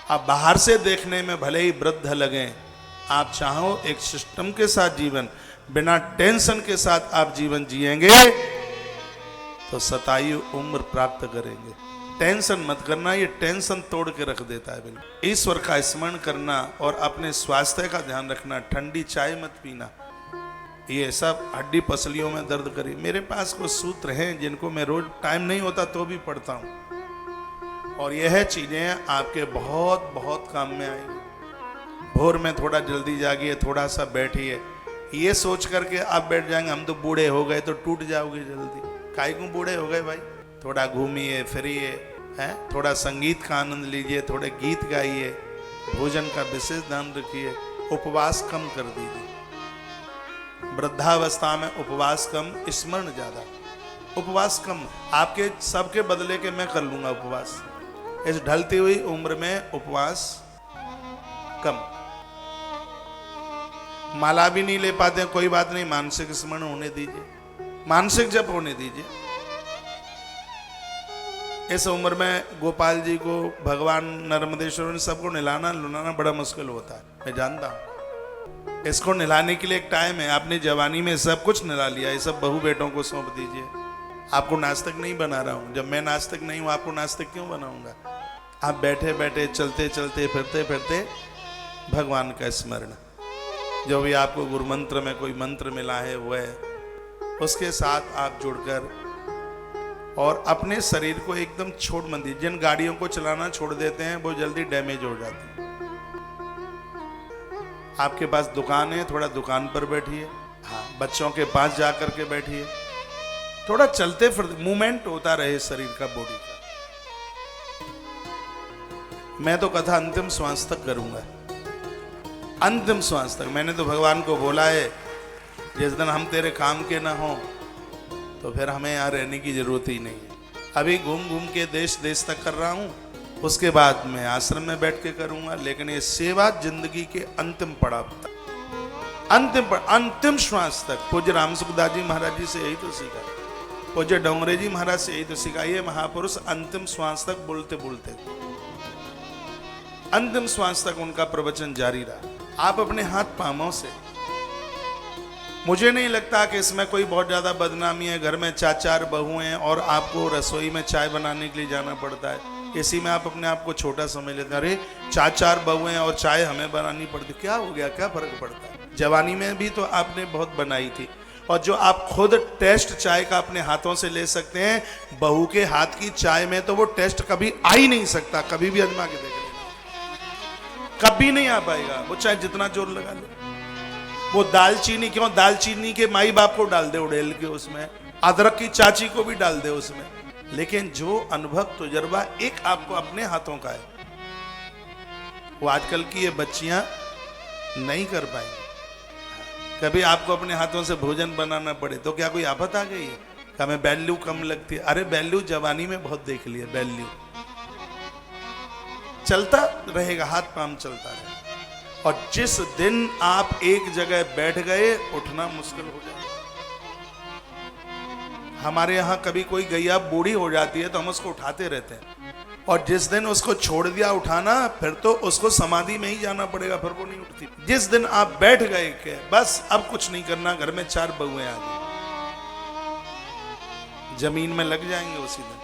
आप बाहर से देखने में भले ही वृद्ध लगें, आप चाहो एक सिस्टम के साथ जीवन, बिना टेंशन के साथ आप जीवन जिएंगे तो शतायु उम्र प्राप्त करेंगे। टेंशन मत करना, ये टेंशन तोड़ के रख देता है। बिल्कुल ईश्वर का स्मरण करना और अपने स्वास्थ्य का ध्यान रखना। ठंडी चाय मत पीना, ये सब हड्डी पसलियों में दर्द करी। मेरे पास कुछ सूत्र हैं जिनको मैं रोज टाइम नहीं होता तो भी पढ़ता हूँ, और यह चीजें आपके बहुत बहुत काम में आएंगी। भोर में थोड़ा जल्दी जागिए, थोड़ा सा बैठिए। ये सोच करके आप बैठ जाएंगे हम तो बूढ़े हो गए, तो टूट जाओगे जल्दी। काहे को बूढ़े हो गए भाई? थोड़ा घूमिए फिरिए, हैं, थोड़ा संगीत का आनंद लीजिए, थोड़े गीत गाइए, भोजन का विशेष ध्यान रखिए, उपवास कम कर दीजिए। वृद्धावस्था में उपवास कम, स्मरण ज्यादा। उपवास कम, आपके सबके बदले के मैं कर लूंगा उपवास। इस ढलती हुई उम्र में उपवास कम। माला भी नहीं ले पाते, कोई बात नहीं, मानसिक स्मरण होने दीजिए, मानसिक जप होने दीजिए। इस उम्र में गोपाल जी को, भगवान नर्मदेश्वर ने सबको नहलाना लुलाना बड़ा मुश्किल होता है, मैं जानता हूं। इसको नहलाने के लिए एक टाइम है। आपने जवानी में सब कुछ नहला लिया, ये सब बहू बेटों को सौंप दीजिए। आपको नास्तिक नहीं बना रहा हूं, जब मैं नास्तिक नहीं हूं आपको नास्तिक क्यों बनाऊंगा? आप बैठे बैठे, चलते चलते, फिरते फिरते भगवान का स्मरण, जो भी आपको गुरु मंत्र में कोई मंत्र मिला है वह, उसके साथ आप जुड़कर, और अपने शरीर को एकदम छोड़ मत दीजिए। जिन गाड़ियों को चलाना छोड़ देते हैं वो जल्दी डैमेज हो जाती है। आपके पास दुकान है, थोड़ा दुकान पर बैठिए। हाँ, बच्चों के पास जा करके बैठिए, थोड़ा चलते फिरते मूवमेंट होता रहे शरीर का, बॉडी का। मैं तो कथा अंतिम श्वास तक करूंगा, अंतिम श्वास तक। मैंने तो भगवान को बोला है, जिस दिन हम तेरे काम के ना हो तो फिर हमें यहाँ रहने की जरूरत ही नहीं है। अभी घूम घूम के देश देश तक कर रहा हूँ, उसके बाद मैं आश्रम में बैठ के करूंगा। लेकिन ये सेवा जिंदगी के अंतिम पड़ाव तक, अंतिम श्वास तक। पूज्य राम सुखदास जी महाराज जी से यही तो सीखा, पूज्य डोंगरे जी महाराज से यही तो सीखा। ये महापुरुष अंतिम श्वास तक बोलते बोलते, अंतिम श्वास तक उनका प्रवचन जारी रहा। आप अपने हाथ पांवों से, मुझे नहीं लगता कि इसमें कोई बहुत ज्यादा बदनामी है। घर में 4-4 बहुएं हैं और आपको रसोई में चाय बनाने के लिए जाना पड़ता है, इसी में आप अपने आप को छोटा समझ लेते हैं। अरे 4-4 बहुएं हैं और चाय हमें बनानी पड़ती, क्या हो गया, क्या फर्क पड़ता है? जवानी में भी तो आपने बहुत बनाई थी, और जो आप खुद टेस्ट चाय का अपने हाथों से ले सकते हैं, बहू के हाथ की चाय में तो वो टेस्ट कभी आ ही नहीं सकता। कभी भी आजमा के देख लेना, कभी नहीं आ पाएगा वो, चाहे जितना जोर लगा ले। वो दालचीनी, क्यों दालचीनी के माई बाप को डाल दे उड़ेल के उसमें, अदरक की चाची को भी डाल दे उसमें, लेकिन जो अनुभव तजुर्बा एक आपको अपने हाथों का है, वो आजकल की ये बच्चियां नहीं कर पाएंगी। कभी आपको अपने हाथों से भोजन बनाना पड़े तो क्या कोई आफत आ गई है? क्या हमें वैल्यू कम लगती है? अरे वैल्यू जवानी में बहुत देख लिया, वैल्यू चलता रहेगा, हाथ पांव चलता रहेगा। और जिस दिन आप एक जगह बैठ गए, उठना मुश्किल हो जाएगा। हमारे यहां कभी कोई गैया बूढ़ी हो जाती है तो हम उसको उठाते रहते हैं, और जिस दिन उसको छोड़ दिया उठाना, फिर तो उसको समाधि में ही जाना पड़ेगा, फिर वो नहीं उठती। जिस दिन आप बैठ गए कि बस अब कुछ नहीं करना, घर में 4 बहुएं आ गई, जमीन में लग जाएंगे उसी दिन।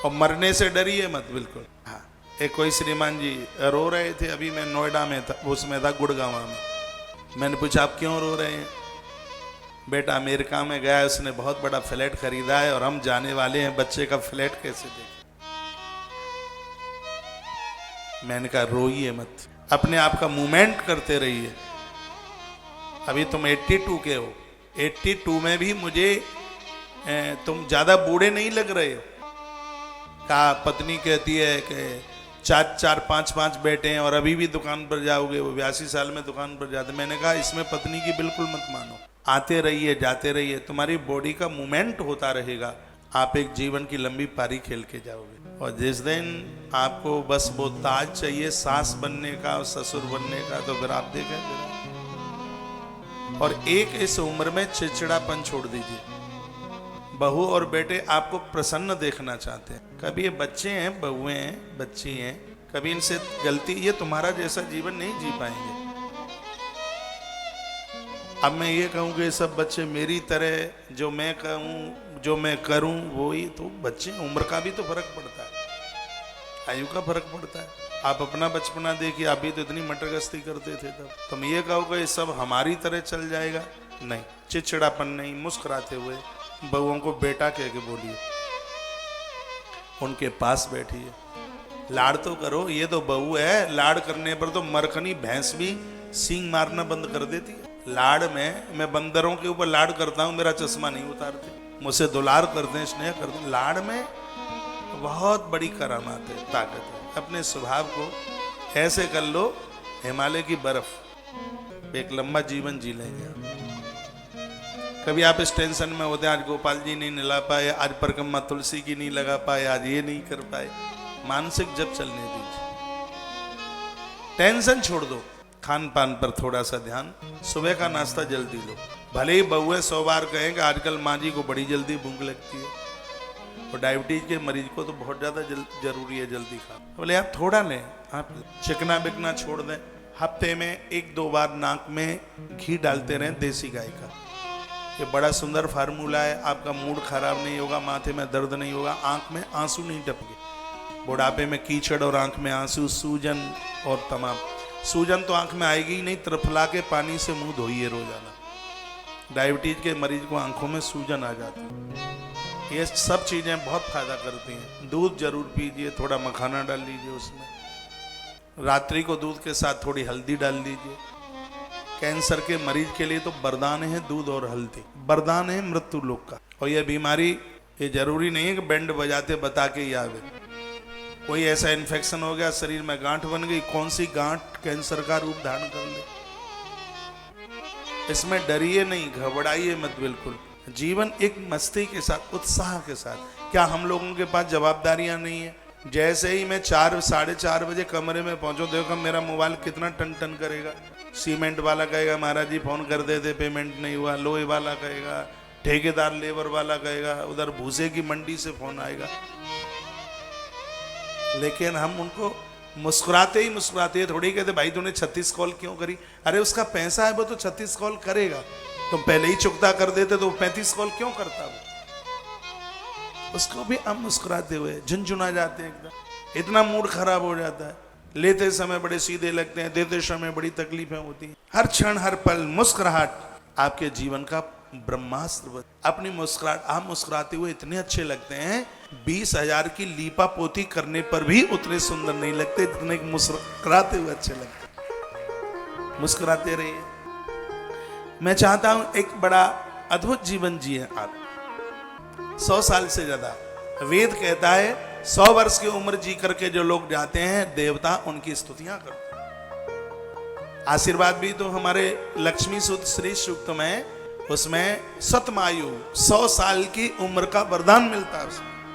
और मरने से डरिए मत, बिल्कुल। हाँ, एक कोई श्रीमान जी रो रहे थे, अभी मैं नोएडा में था, उसमें था गुड़गांव में। मैंने पूछा आप क्यों रो रहे हैं? बेटा अमेरिका में गया है, उसने बहुत बड़ा फ्लैट खरीदा है और हम जाने वाले हैं, बच्चे का फ्लैट कैसे देखें? मैंने कहा रोइए मत, अपने आप का मूवमेंट करते रहिए। अभी तुम 82 के हो, 82 में भी मुझे तुम ज्यादा बूढ़े नहीं लग रहे हो। कहा पत्नी कहती है कि 4-4, 5-5 बेटे हैं और अभी भी दुकान पर जाओगे, वो 82 साल में दुकान पर जाते। मैंने कहा इसमें पत्नी की बिल्कुल मत मानो, आते रहिए जाते रहिए, तुम्हारी बॉडी का मूवमेंट होता रहेगा, आप एक जीवन की लंबी पारी खेल के जाओगे। और जिस दिन आपको बस वो ताज चाहिए सास बनने का और ससुर बनने का, तो फिर आप देखें। और एक इस उम्र में चिड़चिड़ापन छोड़ दीजिए, बहू और बेटे आपको प्रसन्न देखना चाहते हैं। कभी ये बच्चे हैं, बहुएं हैं, बच्ची हैं, कभी इनसे गलती, ये तुम्हारा जैसा जीवन नहीं जी पाएंगे। अब मैं ये कहूँ कि सब बच्चे मेरी तरह जो मैं कहूँ जो मैं करूँ वो ही, तो बच्चे उम्र का भी तो फर्क पड़ता है, आयु का फर्क पड़ता है। आप अपना बचपना देखिए, आप भी तो इतनी मटरगस्ती करते थे तब। तुम ये कहोगे ये सब हमारी तरह चल जाएगा, नहीं। चिड़चिड़ापन नहीं, मुस्कुराते हुए बहुओं को बेटा कह के बोलिए, उनके पास बैठिए, लाड़ तो करो। ये तो बहू है, लाड़ करने पर तो मरखनी भैंस भी सींग मारना बंद कर देती है। लाड़ में मैं बंदरों के ऊपर लाड़ करता हूँ, मेरा चश्मा नहीं उतारते, मुझसे दुलार करते हैं, स्नेह करते हैं। लाड़ में बहुत बड़ी करामात है, ताकत है। अपने स्वभाव को ऐसे कर लो हिमालय की बर्फ, एक लंबा जीवन जी लेंगे। कभी आप इस टेंशन में होते हैं, आज गोपाल जी नहीं नला पाए, आज परिक्रमा तुलसी की नहीं लगा पाए, आज ये नहीं कर पाए। मानसिक जप चलने दीजिए, टेंशन छोड़ दो। खान पान पर थोड़ा सा ध्यान, सुबह का नाश्ता जल्दी लो। भले ही बहुएं 100 बार कहें कि आजकल माँ जी को बड़ी जल्दी भूख लगती है, और डायबिटीज के मरीज को तो बहुत ज्यादा जरूरी है जल्दी खाना। बोले आप थोड़ा लें, आप चिकना बिकना छोड़ दें। हफ्ते में 1-2 बार नाक में घी डालते रहें देसी गाय का। ये बड़ा सुंदर फार्मूला है, आपका मूड खराब नहीं होगा, माथे में दर्द नहीं होगा, आंख में आंसू नहीं टपके। बुढ़ापे में कीचड़ और आंख में आंसू, सूजन और तमाम, सूजन तो आंख में आएगी ही नहीं, तरफला के पानी से मुंह धोइए रोजाना। डायबिटीज के मरीज को आंखों में सूजन आ जाती है। ये सब चीजें बहुत फायदा करती हैं। दूध जरूर पीजिए, थोड़ा मखाना डाल लीजिए उसमें, रात्रि को दूध के साथ थोड़ी हल्दी डाल लीजिए। कैंसर के मरीज के लिए तो वरदान है दूध और हल्दी, वरदान है मृत्यु लोक का। और यह बीमारी, ये जरूरी नहीं है कि बैंड बजाते बता के ही आवे। कोई ऐसा इन्फेक्शन हो गया, शरीर में गांठ बन गई, कौन सी गांठ कैंसर का रूप धारण कर ले, इसमें डरिए नहीं, घबराइए मत बिल्कुल। जीवन एक मस्ती के साथ, उत्साह के साथ। क्या हम लोगों के पास जवाबदारियां नहीं है? जैसे ही मैं 4-4:30 बजे कमरे में पहुंचो, देखो मेरा मोबाइल कितना टन टन करेगा। सीमेंट वाला कहेगा महाराज जी फोन कर देते, पेमेंट नहीं हुआ। लोहे वाला कहेगा, ठेकेदार लेबर वाला कहेगा, उधर भूसे की मंडी से फोन आएगा। लेकिन हम उनको मुस्कुराते ही मुस्कुराते, थोड़ी कहते भाई तूने 36 कॉल क्यों करी। अरे उसका पैसा है, वो तो 36 कॉल करेगा। तुम पहले ही चुकता कर देते तो 35 कॉल क्यों करता वो। उसको भी हम मुस्कुराते हुए झुनझुना जाते हैं, एकदम इतना मूड खराब हो जाता है। लेते समय बड़े सीधे लगते हैं, देते समय बड़ी तकलीफें होती हैं। हर क्षण हर पल मुस्कुराहट आपके जीवन का ब्रह्मास्त्र। अपनी मुस्कुराहट, आप मुस्कुराते हुए इतने अच्छे लगते हैं, 20,000 की लीपा पोती करने पर भी उतने सुंदर नहीं लगते जितने मुस्कुराते हुए अच्छे लगते। मुस्कुराते रहिए। मैं चाहता हूं एक बड़ा अद्भुत जीवन जिए आप, 100 साल से ज्यादा। वेद कहता है 100 वर्ष की उम्र जी करके जो लोग जाते हैं, देवता उनकी स्तुतियां करते हैं। आशीर्वाद भी तो हमारे लक्ष्मी सूत्र श्री सूक्त में, उसमें सतमायु 100 साल की उम्र का वरदान मिलता है उसमें।